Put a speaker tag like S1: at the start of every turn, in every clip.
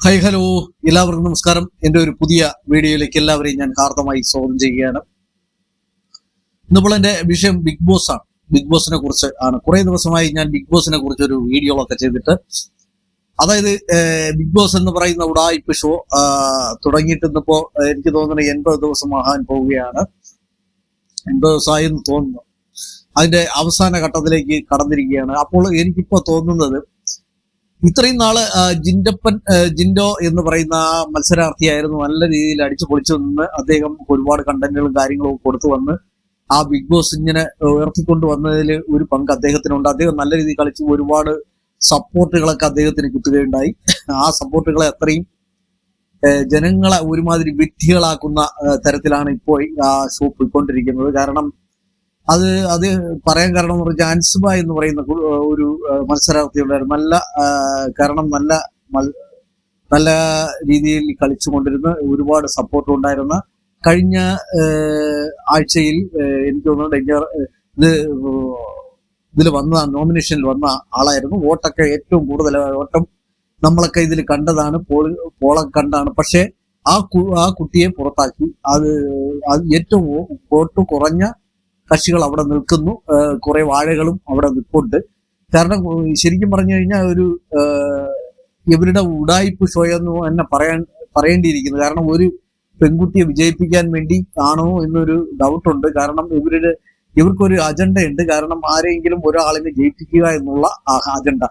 S1: Hi hello, എല്ലാവർക്കും നമസ്കാരം. എൻ്റെ ഒരു പുതിയ വീഡിയോയിലേക്ക് എല്ലാവരെയും ഞാൻ ഹാർദമായി സ്വാഗതം ചെയ്യുകയാണ്. ഇന്നിപ്പോൾ എൻ്റെ വിഷയം ബിഗ് ബോസ് ആണ്. ബിഗ് ബോസിനെ കുറിച്ച് ആണ്. കുറെ ദിവസമായി ഞാൻ ബിഗ് ബോസിനെ കുറിച്ച് ഒരു വീഡിയോകളൊക്കെ ചെയ്തിട്ട്, അതായത് ബിഗ് ബോസ് എന്ന് പറയുന്ന ഉടായിപ്പ് ഷോ തുടങ്ങിയിട്ട് ഇന്നിപ്പോ എനിക്ക് തോന്നുന്നത് 80 ദിവസം ആകാൻ പോവുകയാണ്. 80 ദിവസമായി എന്ന് തോന്നുന്നു. അതിന്റെ അവസാന ഘട്ടത്തിലേക്ക് കടന്നിരിക്കുകയാണ്. അപ്പോൾ എനിക്കിപ്പോ തോന്നുന്നത്, ഇത്രയും നാള് ജിൻഡോ എന്ന് പറയുന്ന മത്സരാർത്ഥിയായിരുന്നു. നല്ല രീതിയിൽ അടിച്ചു പൊളിച്ചു നിന്ന് അദ്ദേഹം ഒരുപാട് കണ്ടന്റുകളും കാര്യങ്ങളും കൊടുത്തു വന്ന് ആ ബിഗ് ബോസ് ഇങ്ങനെ ഉയർത്തിക്കൊണ്ട് വന്നതിൽ ഒരു പങ്ക് അദ്ദേഹത്തിനുണ്ട്. അദ്ദേഹം നല്ല രീതിയിൽ കളിച്ചു. ഒരുപാട് സപ്പോർട്ടുകളൊക്കെ അദ്ദേഹത്തിന് കിട്ടുകയുണ്ടായി. ആ സപ്പോർട്ടുകളെ അത്രയും ജനങ്ങളെ ഒരുമാതിരി വിഡ്ഢികളാക്കുന്ന തരത്തിലാണ് ഇപ്പോൾ ആ ഷോ പോയിക്കൊണ്ടിരിക്കുന്നത്. കാരണം അത് പറയാൻ കാരണം എന്ന് പറഞ്ഞാൽ അൻസുബ എന്ന് പറയുന്ന ഒരു മത്സരാർത്ഥി ഉണ്ടായിരുന്നു. നല്ല രീതിയിൽ കളിച്ചുകൊണ്ടിരുന്ന, ഒരുപാട് സപ്പോർട്ട് ഉണ്ടായിരുന്ന, കഴിഞ്ഞ ആഴ്ചയിൽ എനിക്ക് തോന്നുന്നു ഇതിൽ വന്ന നോമിനേഷനിൽ വന്ന ആളായിരുന്നു. വോട്ടൊക്കെ ഏറ്റവും കൂടുതൽ വോട്ടം നമ്മളൊക്കെ ഇതിൽ കണ്ടതാണ്, പോളൊക്കെ കണ്ടാണ്. പക്ഷെ ആ കുട്ടിയെ പുറത്താക്കി. അത് ഏറ്റവും വോട്ട് കുറഞ്ഞ കക്ഷികൾ അവിടെ നിൽക്കുന്നു. കുറെ വാഴകളും അവിടെ നിൽപ്പുണ്ട്. കാരണം ശരിക്കും പറഞ്ഞു കഴിഞ്ഞാൽ ഇവരുടെ ഉടായിപ്പ് ഷോ എന്ന് തന്നെ പറയേണ്ടിയിരിക്കുന്നു. കാരണം ഒരു പെൺകുട്ടിയെ വിജയിപ്പിക്കാൻ വേണ്ടി ആണോ എന്നൊരു ഡൗട്ടുണ്ട്. കാരണം ഇവർക്കൊരു അജണ്ടയുണ്ട്. കാരണം ആരെങ്കിലും ഒരാളിനെ ജയിപ്പിക്കുക എന്നുള്ള അജണ്ട.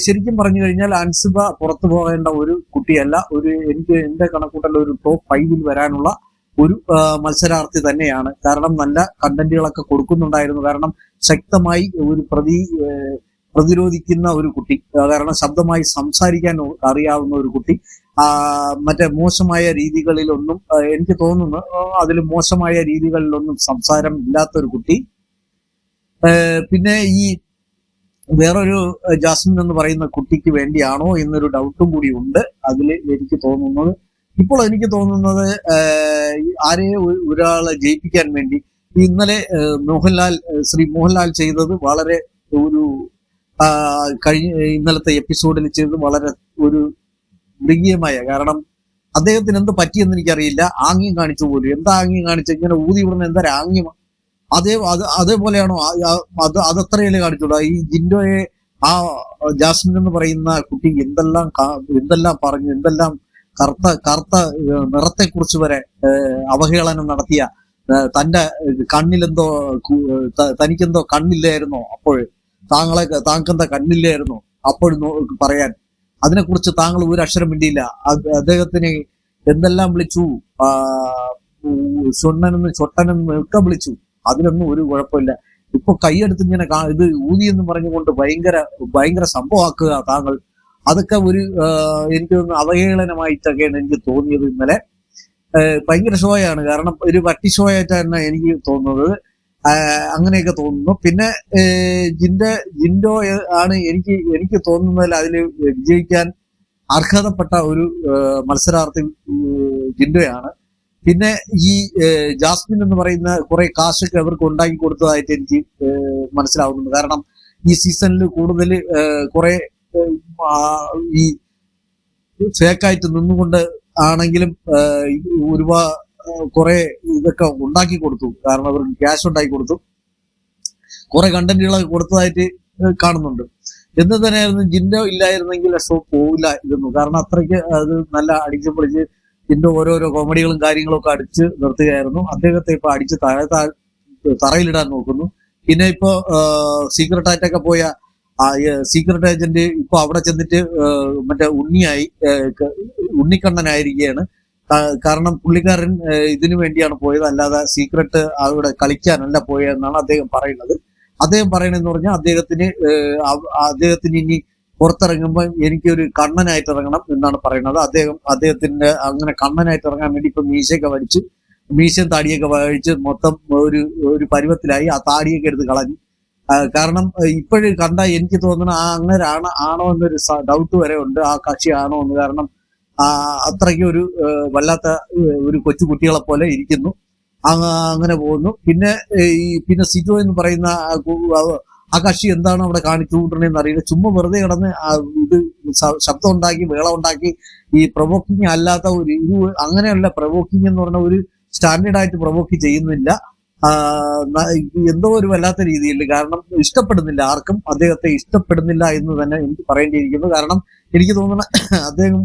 S1: ശരിക്കും പറഞ്ഞു കഴിഞ്ഞാൽ അൻസുബ പുറത്തു പോകേണ്ട ഒരു കുട്ടിയല്ല. എനിക്ക് എന്റെ കണക്കൂട്ടൽ ഒരു ടോപ്പ് 5 വരാനുള്ള ഒരു മത്സരാർത്ഥി തന്നെയാണ്. കാരണം നല്ല കണ്ടന്റുകളൊക്കെ കൊടുക്കുന്നുണ്ടായിരുന്നു. കാരണം ശക്തമായി ഒരു പ്രതിരോധിക്കുന്ന ഒരു കുട്ടി, കാരണം ശബ്ദമായി സംസാരിക്കാൻ അറിയാവുന്ന ഒരു കുട്ടി. മറ്റേ മോശമായ രീതികളിലൊന്നും എനിക്ക് തോന്നുന്നു, അതിൽ മോശമായ രീതികളിലൊന്നും സംസാരം ഇല്ലാത്തൊരു കുട്ടി. പിന്നെ ഈ വേറൊരു ജാസ്മിൻ എന്ന് പറയുന്ന കുട്ടിക്ക് വേണ്ടിയാണോ എന്നൊരു ഡൗട്ടും കൂടി ഉണ്ട് അതിൽ എനിക്ക് തോന്നുന്നത്. ഇപ്പോൾ എനിക്ക് തോന്നുന്നത് ഒരാളെ ജയിപ്പിക്കാൻ വേണ്ടി ഇന്നലെ ശ്രീ മോഹൻലാൽ ചെയ്തത് വളരെ ഇന്നലത്തെ എപ്പിസോഡിൽ ചെയ്തത് വളരെ ഒരു മൃഗീയമായ, കാരണം അദ്ദേഹത്തിന് എന്ത് പറ്റിയെന്ന് എനിക്കറിയില്ല. ആംഗ്യം കാണിച്ചു പോലും. എന്താ ആംഗ്യം കാണിച്ചു? ഇങ്ങനെ ഊതി വിടുന്ന എന്താ ആംഗ്യം? അതേപോലെയാണോ? അതത്രയല്ലേ കാണിച്ചുള്ളൂ. ഈ ജിൻഡോയെ ആ ജാസ്മിൻ എന്ന് പറയുന്ന കുട്ടി എന്തെല്ലാം പറഞ്ഞു, എന്തെല്ലാം കറുത്ത നിറത്തെക്കുറിച്ച് വരെ അവഹേളനം നടത്തിയ, തന്റെ കണ്ണിലെന്തോ തനിക്കെന്തോ കണ്ണില്ലായിരുന്നോ, താങ്കെന്താ കണ്ണില്ലായിരുന്നോ അപ്പോൾ പറയാൻ, അതിനെക്കുറിച്ച് താങ്കൾ ഒരു അക്ഷരം മിണ്ടിയില്ല. അദ്ദേഹത്തിന് എന്തെല്ലാം വിളിച്ചു, ചൊട്ടനെന്ന് ഒക്കെ വിളിച്ചു. അതിലൊന്നും ഒരു കുഴപ്പമില്ല. ഇപ്പൊ കൈയെടുത്ത് ഇങ്ങനെ ഇത് ഊതിയെന്ന് പറഞ്ഞുകൊണ്ട് ഭയങ്കര സംഭവമാക്കുക താങ്കൾ. അതൊക്കെ എനിക്ക് തോന്നുന്നു അവഹേളനമായിട്ടൊക്കെയാണ് എനിക്ക് തോന്നിയത് ഇന്നലെ. ഭയങ്കര ഷോയാണ്. കാരണം ഒരു വട്ടി ഷോ ആയിട്ടാണ് എനിക്ക് തോന്നുന്നത്. അങ്ങനെയൊക്കെ തോന്നുന്നു. പിന്നെ ജിൻഡോ ആണ് എനിക്ക് തോന്നുന്നതിൽ അതിൽ വിജയിക്കാൻ അർഹതപ്പെട്ട ഒരു മത്സരാർത്ഥി ജിൻഡോയാണ്. പിന്നെ ഈ ജാസ്മിൻ എന്ന് പറയുന്ന കുറെ കാശൊക്കെ അവർക്ക് ഉണ്ടാക്കി കൊടുത്തതായിട്ട് എനിക്ക് മനസ്സിലാവുന്നുണ്ട്. കാരണം ഈ സീസണിൽ കൂടുതൽ കുറെ ഈ ഫേക്കായിട്ട് നിന്നുകൊണ്ട് ആണെങ്കിലും കുറെ ഇതൊക്കെ ഉണ്ടാക്കി കൊടുത്തു. കാരണം അവർക്ക് ക്യാഷ് ഉണ്ടാക്കി കൊടുത്തു, കുറെ കണ്ടന്റുകളൊക്കെ കൊടുത്തതായിട്ട് കാണുന്നുണ്ട്. എന്ന് തന്നെയായിരുന്നു ജിൻഡോ ഇല്ലായിരുന്നെങ്കിൽ ഷോ പോവില്ലായിരുന്നു. കാരണം അത്രയ്ക്ക് അത് നല്ല അടിച്ചു പൊളിച്ച് ജിൻഡോ ഓരോരോ കോമഡികളും കാര്യങ്ങളും ഒക്കെ അടിച്ച് നിർത്തുകയായിരുന്നു. അദ്ദേഹത്തെ ഇപ്പൊ അടിച്ച് തറയിലിടാൻ നോക്കുന്നു. പിന്നെ ഇപ്പോ സീക്രട്ടായിട്ടൊക്കെ പോയ സീക്രട്ട് ഏജന്റ് ഇപ്പൊ അവിടെ ചെന്നിട്ട് മറ്റേ ഉണ്ണിക്കണ്ണനായിരിക്കുകയാണ്. കാരണം പുള്ളിക്കാരൻ ഇതിനു വേണ്ടിയാണ് പോയത്, അല്ലാതെ സീക്രട്ട് അവിടെ കളിക്കാനല്ല പോയതെന്നാണ് അദ്ദേഹം പറയുന്നത്. അദ്ദേഹം പറയണെന്ന് പറഞ്ഞാൽ അദ്ദേഹത്തിന് ഇനി പുറത്തിറങ്ങുമ്പോൾ എനിക്കൊരു കണ്ണനായിട്ട് ഇറങ്ങണം എന്നാണ് പറയുന്നത്. അദ്ദേഹത്തിന്റെ അങ്ങനെ കണ്ണനായിട്ട് ഇറങ്ങാൻ വേണ്ടി ഇപ്പൊ മീശയും താടിയൊക്കെ വഴിച്ച് മൊത്തം ഒരു പരുവത്തിലായി. ആ താടിയൊക്കെ എടുത്ത് കളഞ്ഞു. കാരണം ഇപ്പോഴും കണ്ട എനിക്ക് തോന്നുന്നു അങ്ങനെ ആണോ എന്നൊരു ഡൗട്ട് വരെ ഉണ്ട്. ആ കക്ഷി ആണോ എന്ന്. കാരണം അത്രയ്ക്ക് വല്ലാത്ത ഒരു കൊച്ചുകുട്ടികളെ പോലെ ഇരിക്കുന്നു. അങ്ങനെ പോകുന്നു. പിന്നെ സിജോ എന്ന് പറയുന്ന ആ കക്ഷി എന്താണ് അവിടെ കാണിച്ചു കൂട്ടണെന്ന് അറിയില്ല. ചുമ്മാ വെറുതെ കിടന്ന് ഇത് ശബ്ദം ഉണ്ടാക്കി ബഹളം ഉണ്ടാക്കി ഈ പ്രൊവോക്കിങ് അല്ലാത്ത ഒരു ഇത് അങ്ങനെയല്ല. പ്രൊവോക്കിങ് എന്ന് പറഞ്ഞ ഒരു സ്റ്റാൻഡേർഡ് ആയിട്ട് പ്രൊവോക്ക് ചെയ്യുന്നില്ല. എന്തോ ഒരു വല്ലാത്ത രീതിയിൽ, കാരണം ഇഷ്ടപ്പെടുന്നില്ല, ആർക്കും അദ്ദേഹത്തെ ഇഷ്ടപ്പെടുന്നില്ല എന്ന് തന്നെ എനിക്ക് പറയേണ്ടിയിരിക്കുന്നു. കാരണം എനിക്ക് തോന്നുന്ന അദ്ദേഹം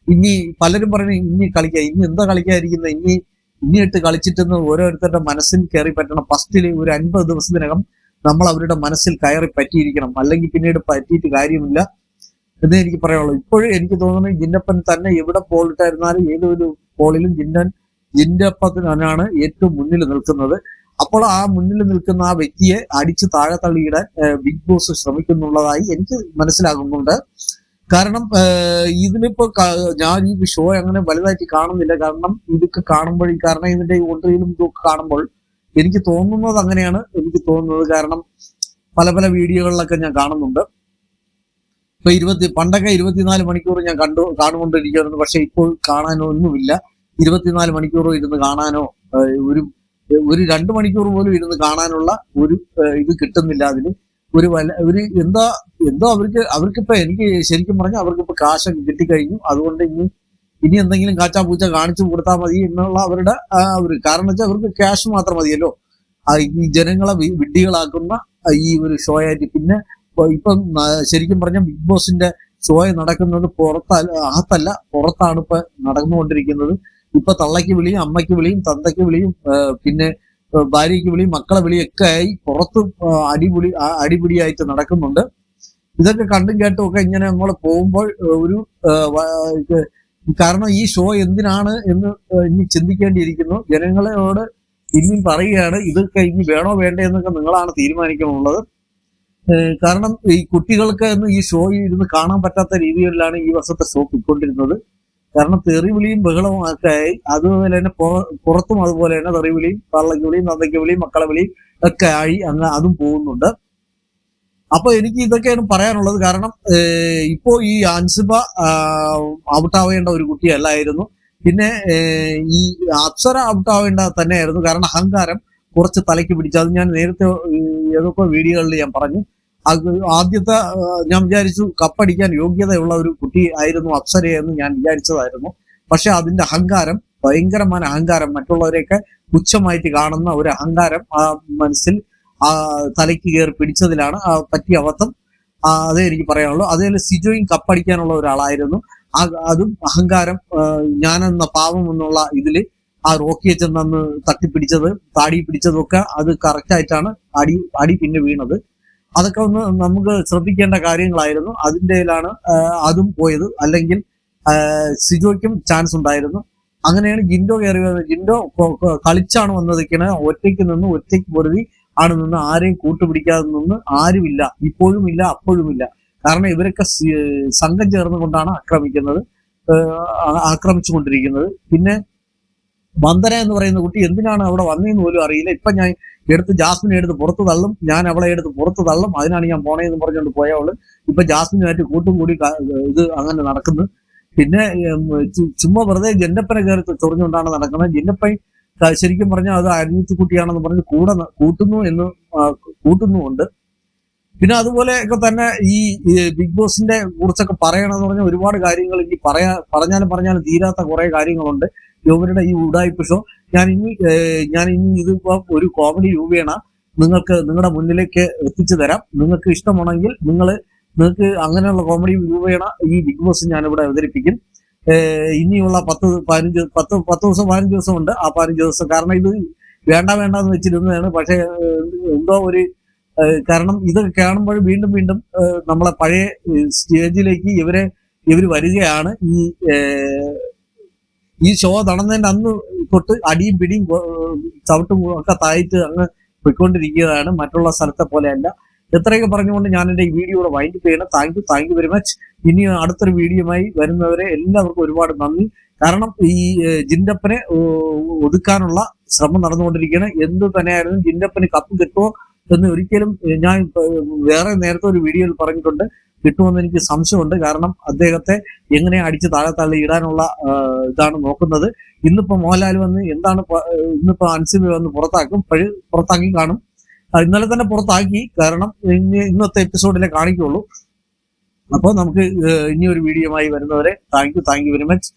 S1: ഇനി പലരും പറയുന്നത് ഇനി കളിക്കുക, ഇനി എന്താ കളിക്കാതിരിക്കുന്നത്, ഇനിയിട്ട് കളിച്ചിട്ടെന്ന് ഓരോരുത്തരുടെ മനസ്സിൽ കയറി പറ്റണം. ഫസ്റ്റില് ഒരു 50 ദിവസത്തിനകം നമ്മൾ അവരുടെ മനസ്സിൽ കയറി പറ്റിയിരിക്കണം, അല്ലെങ്കിൽ പിന്നീട് പറ്റിയിട്ട് കാര്യമില്ല എന്നേ എനിക്ക് പറയാനുള്ളൂ. ഇപ്പോഴും എനിക്ക് തോന്നുന്നത് ജിന്നപ്പൻ തന്നെ എവിടെ പോളിട്ടായിരുന്നാലും ഏതൊരു പോളിലും ജിന്നപ്പനാണ് ഏറ്റവും മുന്നിൽ നിൽക്കുന്നത്. അപ്പോൾ ആ മുന്നിൽ നിൽക്കുന്ന ആ വ്യക്തിയെ അടിച്ച് താഴെ തള്ളിയിടാൻ ബിഗ് ബോസ് ശ്രമിക്കുന്നുള്ളതായി എനിക്ക് മനസ്സിലാകുന്നുണ്ട്. കാരണം ഇതിലിപ്പോ ഞാൻ ഈ ഷോ അങ്ങനെ വലുതായിട്ട് കാണുന്നില്ല. കാരണം ഇതൊക്കെ കാണുമ്പോൾ, കാരണം ഇതിന്റെ ഒൻട്രിയിലും ഇതൊക്കെ കാണുമ്പോൾ എനിക്ക് തോന്നുന്നത് അങ്ങനെയാണ് എനിക്ക് തോന്നുന്നത്. കാരണം പല പല വീഡിയോകളിലൊക്കെ ഞാൻ കാണുന്നുണ്ട്. ഇപ്പൊ പണ്ടൊക്കെ 24 മണിക്കൂർ ഞാൻ കാണുകൊണ്ടിരിക്കുകയായിരുന്നു. പക്ഷെ ഇപ്പോൾ കാണാനോ ഒന്നുമില്ല. 24 മണിക്കൂർ ഇരുന്ന് കാണാനോ ഒരു 2 മണിക്കൂർ പോലും ഇരുന്ന് കാണാനുള്ള ഒരു ഇത് കിട്ടുന്നില്ല. അതിന് ഒരു എന്തോ അവർക്കിപ്പോ എനിക്ക് ശരിക്കും പറഞ്ഞാൽ അവർക്കിപ്പോ കാശൊക്കെ കിട്ടിക്കഴിഞ്ഞു. അതുകൊണ്ട് ഇനി എന്തെങ്കിലും കാച്ചാപൂച്ച കാണിച്ചു കൊടുത്താൽ മതി എന്നുള്ള അവരുടെ കാരണം വെച്ചാൽ അവർക്ക് ക്യാഷ് മാത്രം മതിയല്ലോ. ഈ ജനങ്ങളെ വിഡ്ഢികളാക്കുന്ന ഈ ഒരു ഷോ ആയിട്ട്. പിന്നെ ഇപ്പം ശരിക്കും പറഞ്ഞാൽ ബിഗ് ബോസിന്റെ ഷോ നടക്കുന്നത് അകത്തല്ല, പുറത്താണ് ഇപ്പൊ നടന്നുകൊണ്ടിരിക്കുന്നത്. ഇപ്പൊ തള്ളയ്ക്ക് വിളിയും അമ്മയ്ക്ക് വിളിയും തന്തയ്ക്ക് വിളിയും പിന്നെ ഭാര്യയ്ക്ക് വിളിയും മക്കളെ വിളിയും ഒക്കെ ആയി പുറത്ത് അടിപിടിയായിട്ട് നടക്കുന്നുണ്ട്. ഇതൊക്കെ കണ്ടും കേട്ടും ഒക്കെ ഇങ്ങനെ നമ്മൾ പോകുമ്പോൾ ഒരു കാരണം ഈ ഷോ എന്തിനാണ് എന്ന് ഇനി ചിന്തിക്കേണ്ടിയിരിക്കുന്നു. ജനങ്ങളോട് ഇനിയും പറയുകയാണ്, ഇതൊക്കെ ഇനി വേണോ വേണ്ടേ എന്നൊക്കെ നിങ്ങളാണ് തീരുമാനിക്കാനുള്ളത്. കാരണം ഈ കുട്ടികൾക്ക് ഈ ഷോ ഇരുന്ന് കാണാൻ പറ്റാത്ത രീതിയിലാണ് ഈ വർഷത്തെ ഷോ പോയിക്കൊണ്ടിരുന്നത്. കാരണം തെറിവിളിയും ബഹളവും ഒക്കെ ആയി. അതുപോലെ തന്നെ പുറത്തും അതുപോലെ തന്നെ തെറിവിളിയും തള്ളയ്ക്ക് വിളിയും തന്തയ്ക്ക് വിളിയും മക്കളെ വിളിയും ഒക്കെ ആയി അങ്ങ് അതും പോകുന്നുണ്ട്. അപ്പൊ എനിക്ക് ഇതൊക്കെയാണ് പറയാനുള്ളത്. കാരണം ഇപ്പോ ഈ അൻസിബ ഔട്ടാവേണ്ട ഒരു കുട്ടിയല്ലായിരുന്നു. പിന്നെ ഈ അപ്സര ഔട്ടാവേണ്ട തന്നെയായിരുന്നു. കാരണം അഹങ്കാരം കുറച്ച് തലയ്ക്ക് പിടിച്ചു. അത് ഞാൻ നേരത്തെ ഏതൊക്കെ വീഡിയോകളിൽ ഞാൻ പറഞ്ഞു. ആദ്യത്തെ ഞാൻ വിചാരിച്ചു കപ്പടിക്കാൻ യോഗ്യതയുള്ള ഒരു കുട്ടി ആയിരുന്നു അപ്സരയെന്ന് ഞാൻ വിചാരിച്ചതായിരുന്നു. പക്ഷെ അതിന്റെ അഹങ്കാരം, ഭയങ്കരമായ അഹങ്കാരം, മറ്റുള്ളവരെയൊക്കെ പുച്ഛമായിട്ട് കാണുന്ന ഒരു അഹങ്കാരം ആ മനസ്സിൽ തലയ്ക്ക് കയറി പിടിച്ചതിലാണ് പറ്റിയ അബദ്ധം. അതേ എനിക്ക് പറയാനുള്ളൂ. അതേപോലെ സിജോയും കപ്പടിക്കാനുള്ള ഒരാളായിരുന്നു. അതും അഹങ്കാരം, ഞാനെന്ന പാവം എന്നുള്ള ഇതില് ആ റോക്കിയെ ചെന്ന് തട്ടിപ്പിടിച്ചത്, താടി പിടിച്ചതൊക്കെ അത് കറക്റ്റായിട്ടാണ് അടി പിന്നെ വീണത്. അതൊക്കെ ഒന്ന് നമുക്ക് ശ്രദ്ധിക്കേണ്ട കാര്യങ്ങളായിരുന്നു. അതിൻ്റെയിലാണ് അതും പോയത്. അല്ലെങ്കിൽ സിജോയ്ക്കും ചാൻസ് ഉണ്ടായിരുന്നു. അങ്ങനെയാണ് ജിൻഡോ കയറി വന്നത്. ജിൻഡോ കളിച്ചാണ് വന്നതൊക്കെയാണ്. ഒറ്റയ്ക്ക് പൊരുതി ആണ് നിന്ന്, ആരെയും കൂട്ടുപിടിക്കാതെ നിന്ന് ആരുമില്ല. ഇപ്പോഴും ഇല്ല, അപ്പോഴും ഇല്ല. കാരണം ഇവരൊക്കെ സംഘം ചേർന്നുകൊണ്ടാണ് ആക്രമിച്ചുകൊണ്ടിരിക്കുന്നത്. പിന്നെ വന്ദന എന്ന് പറയുന്ന കുട്ടി എന്തിനാണ് അവിടെ വന്നതെന്ന് പോലും അറിയില്ല. ഇപ്പൊ ഞാൻ ജാസ്മിനെ എടുത്ത് പുറത്ത് തള്ളും, ഞാൻ അവളെ എടുത്ത് പുറത്ത് തള്ളും, അതിനാണ് ഞാൻ പോണേന്ന് പറഞ്ഞുകൊണ്ട് പോയവള് ഇപ്പൊ ജാസ്മിനുമായിട്ട് കൂട്ടും കൂടി ഇത് അങ്ങനെ നടക്കുന്നു. പിന്നെ ചുമ്മാ വെറുതെ ജിന്നപ്പനെ കയറി ചൊറിഞ്ഞുകൊണ്ടാണ് നടക്കുന്നത്. ജിന്നപ്പൻ ശരിക്കും പറഞ്ഞാൽ അത് അനിയത്തി കുട്ടിയാണെന്ന് പറഞ്ഞ് കൂട്ടുന്നുമുണ്ട്. പിന്നെ അതുപോലെ ഒക്കെ തന്നെ ഈ ബിഗ് ബോസിന്റെ കുറിച്ചൊക്കെ പറയണമെന്ന് പറഞ്ഞാൽ ഒരുപാട് കാര്യങ്ങൾ ഇനി പറഞ്ഞാലും തീരാത്ത കുറെ കാര്യങ്ങളുണ്ട്. ഇവരുടെ ഈ ഉഡായിപ്പ് ഷോ ഞാൻ ഇനി ഇതിപ്പോ ഒരു കോമഡി രൂപേണ നിങ്ങളുടെ മുന്നിലേക്ക് എത്തിച്ചു തരാം. നിങ്ങൾക്ക് ഇഷ്ടമാണെങ്കിൽ നിങ്ങൾക്ക് അങ്ങനെയുള്ള കോമഡി രൂപേണ ഈ ബിഗ് ബോസ് ഞാനിവിടെ അവതരിപ്പിക്കും. ഇനിയുള്ള 15 ദിവസം ഉണ്ട്. ആ 15 ദിവസം കാരണം ഇത് വേണ്ടെന്ന് വെച്ചിരുന്നതാണ്. പക്ഷെ എന്തോ ഒരു കാരണം ഇതൊക്കെ കാണുമ്പോൾ വീണ്ടും നമ്മളെ പഴയ സ്റ്റേജിലേക്ക് ഇവര് വരികയാണ്. ഈ ഷോ നടന്നതിന്റെ അന്ന് തൊട്ട് അടിയും പിടിയും ചവിട്ടും ഒക്കെ തായിട്ട് അങ്ങ് പോയിക്കൊണ്ടിരിക്കുകയാണ്. മറ്റുള്ള സ്ഥലത്തെ പോലെയല്ല. എത്രയൊക്കെ പറഞ്ഞുകൊണ്ട് ഞാൻ എൻ്റെ ഈ വീഡിയോയുടെ വൈൻഡപ്പ് ചെയ്യണം. Thank you very much. ഇനി അടുത്തൊരു വീഡിയോയുമായി വരുന്നവരെ എല്ലാവർക്കും ഒരുപാട് നന്ദി. കാരണം ഈ ജിൻഡപ്പനെ ഒതുക്കാനുള്ള ശ്രമം നടന്നുകൊണ്ടിരിക്കുകയാണ്. എന്ത് തന്നെയായിരുന്നു ജിൻഡപ്പന് കപ്പ് കിട്ടുമോ എന്ന് ഒരിക്കലും ഞാൻ വേറെ നേരത്തെ ഒരു വീഡിയോയിൽ പറഞ്ഞിട്ടുണ്ട്. കിട്ടുമെന്ന് എനിക്ക് സംശയമുണ്ട്. കാരണം അദ്ദേഹത്തെ എങ്ങനെ അടിച്ച് താഴെ തള്ളി ഇടാനുള്ള ഇതാണ് നോക്കുന്നത്. ഇന്നിപ്പോ മോഹൻലാൽ വന്ന് ഇന്നിപ്പോ അൻസിബ വന്ന് പുറത്താക്കി കാണും. ഇന്നലെ തന്നെ പുറത്താക്കി. കാരണം ഇന്നത്തെ എപ്പിസോഡിലെ കാണിക്കുള്ളൂ. അപ്പോൾ നമുക്ക് ഇനി ഒരു വീഡിയോയുമായി വരുന്നവരെ താങ്ക് യു വെരി മച്ച്.